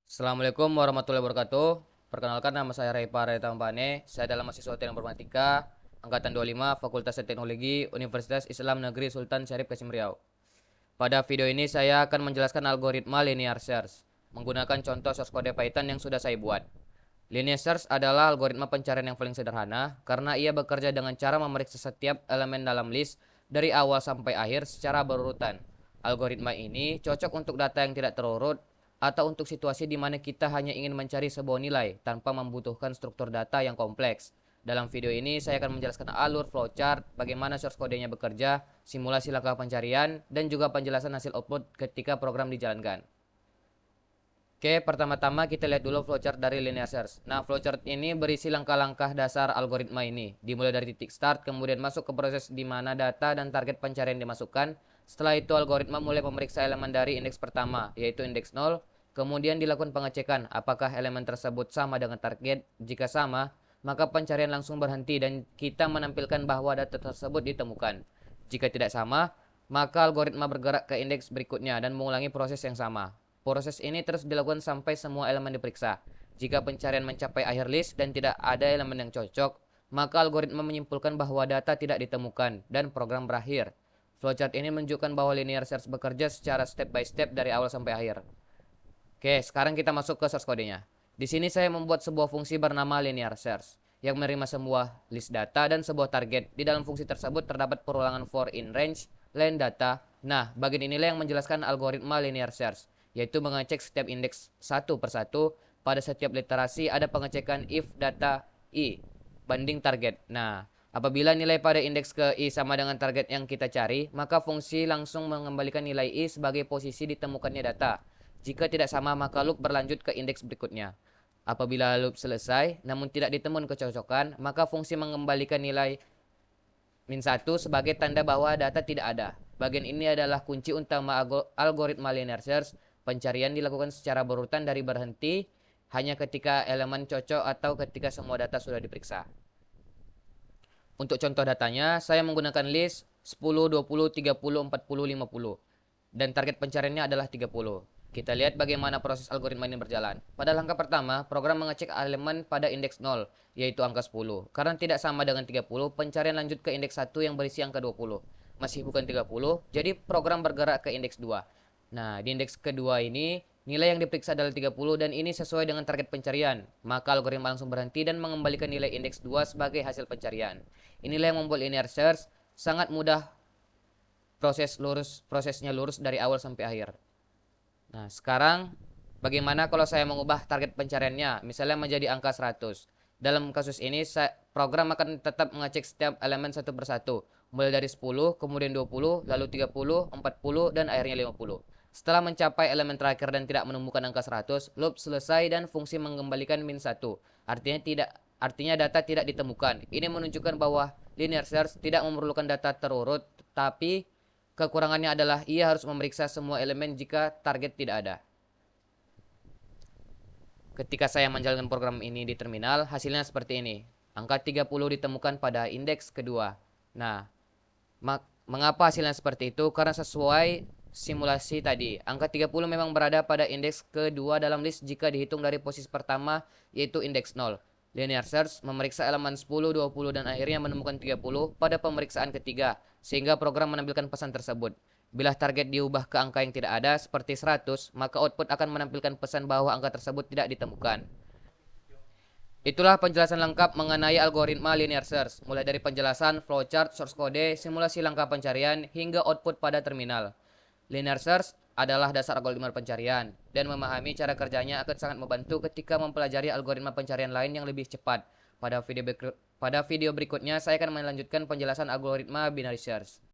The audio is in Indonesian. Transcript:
Assalamualaikum warahmatullahi wabarakatuh. Perkenalkan, nama saya Raipa Tampane. Saya adalah mahasiswa Teknik Informatika angkatan 25 Fakultas Teknologi Universitas Islam Negeri Sultan Syarif Kasim Riau. Pada video ini saya akan menjelaskan algoritma linear search menggunakan contoh source code Python yang sudah saya buat. Linear search adalah algoritma pencarian yang paling sederhana karena ia bekerja dengan cara memeriksa setiap elemen dalam list dari awal sampai akhir secara berurutan. Algoritma ini cocok untuk data yang tidak terurut atau untuk situasi di mana kita hanya ingin mencari sebuah nilai tanpa membutuhkan struktur data yang kompleks. Dalam video ini saya akan menjelaskan alur flowchart, bagaimana source kodenya bekerja, simulasi langkah pencarian, dan juga penjelasan hasil output ketika program dijalankan. Oke, pertama-tama kita lihat dulu flowchart dari linear search. Nah, flowchart ini berisi langkah-langkah dasar algoritma ini. Dimulai dari titik start, kemudian masuk ke proses di mana data dan target pencarian dimasukkan. Setelah itu, algoritma mulai memeriksa elemen dari indeks pertama, yaitu indeks 0. Kemudian dilakukan pengecekan apakah elemen tersebut sama dengan target. Jika sama, maka pencarian langsung berhenti dan kita menampilkan bahwa data tersebut ditemukan. Jika tidak sama, maka algoritma bergerak ke indeks berikutnya dan mengulangi proses yang sama. Proses ini terus dilakukan sampai semua elemen diperiksa. Jika pencarian mencapai akhir list dan tidak ada elemen yang cocok, maka algoritma menyimpulkan bahwa data tidak ditemukan dan program berakhir. Flowchart ini menunjukkan bahwa linear search bekerja secara step by step dari awal sampai akhir. Oke, sekarang kita masuk ke source code-nya. Di sini saya membuat sebuah fungsi bernama linear search yang menerima sebuah list data dan sebuah target. Di dalam fungsi tersebut terdapat perulangan for in range, len data. Nah, bagian inilah yang menjelaskan algoritma linear search, yaitu mengecek setiap indeks satu persatu. Pada setiap literasi ada pengecekan if data i banding target. Nah, apabila nilai pada indeks ke i sama dengan target yang kita cari, maka fungsi langsung mengembalikan nilai i sebagai posisi ditemukannya data. Jika tidak sama, maka loop berlanjut ke indeks berikutnya. Apabila loop selesai namun tidak ditemukan kecocokan, maka fungsi mengembalikan nilai -1 sebagai tanda bahwa data tidak ada. Bagian ini adalah kunci utama algoritma linear search. Pencarian dilakukan secara berurutan dari berhenti hanya ketika elemen cocok atau ketika semua data sudah diperiksa. Untuk contoh datanya, saya menggunakan list 10, 20, 30, 40, 50. Dan target pencariannya adalah 30. Kita lihat bagaimana proses algoritma ini berjalan. Pada langkah pertama, program mengecek elemen pada indeks 0, yaitu angka 10. Karena tidak sama dengan 30, pencarian lanjut ke indeks 1 yang berisi angka 20. Masih bukan 30, jadi program bergerak ke indeks 2. Nah, di indeks kedua ini, nilai yang diperiksa adalah 30 dan ini sesuai dengan target pencarian. Maka algoritma langsung berhenti dan mengembalikan nilai indeks 2 sebagai hasil pencarian. Inilah yang membuat linear search sangat mudah, prosesnya lurus dari awal sampai akhir. Nah, sekarang bagaimana kalau saya mengubah target pencariannya, misalnya menjadi angka 100. Dalam kasus ini, program akan tetap mengecek setiap elemen satu persatu, mulai dari 10, kemudian 20, lalu 30, 40, dan akhirnya 50. Setelah mencapai elemen terakhir dan tidak menemukan angka 100, loop selesai dan fungsi mengembalikan -1. Artinya data tidak ditemukan. Ini menunjukkan bahwa linear search tidak memerlukan data terurut, tapi kekurangannya adalah ia harus memeriksa semua elemen jika target tidak ada. Ketika saya menjalankan program ini di terminal, hasilnya seperti ini. Angka 30 ditemukan pada indeks kedua. Nah, mengapa hasilnya seperti itu? Karena sesuai simulasi tadi, angka 30 memang berada pada indeks kedua dalam list jika dihitung dari posisi pertama, yaitu indeks 0. Linear search memeriksa elemen 10, 20, dan akhirnya menemukan 30 pada pemeriksaan ketiga, sehingga program menampilkan pesan tersebut. Bila target diubah ke angka yang tidak ada, seperti 100, maka output akan menampilkan pesan bahwa angka tersebut tidak ditemukan. Itulah penjelasan lengkap mengenai algoritma linear search, mulai dari penjelasan, flowchart, source code, simulasi langkah pencarian, hingga output pada terminal. Linear search adalah dasar algoritma pencarian, dan memahami cara kerjanya akan sangat membantu ketika mempelajari algoritma pencarian lain yang lebih cepat. Pada video berikutnya, saya akan melanjutkan penjelasan algoritma binary search.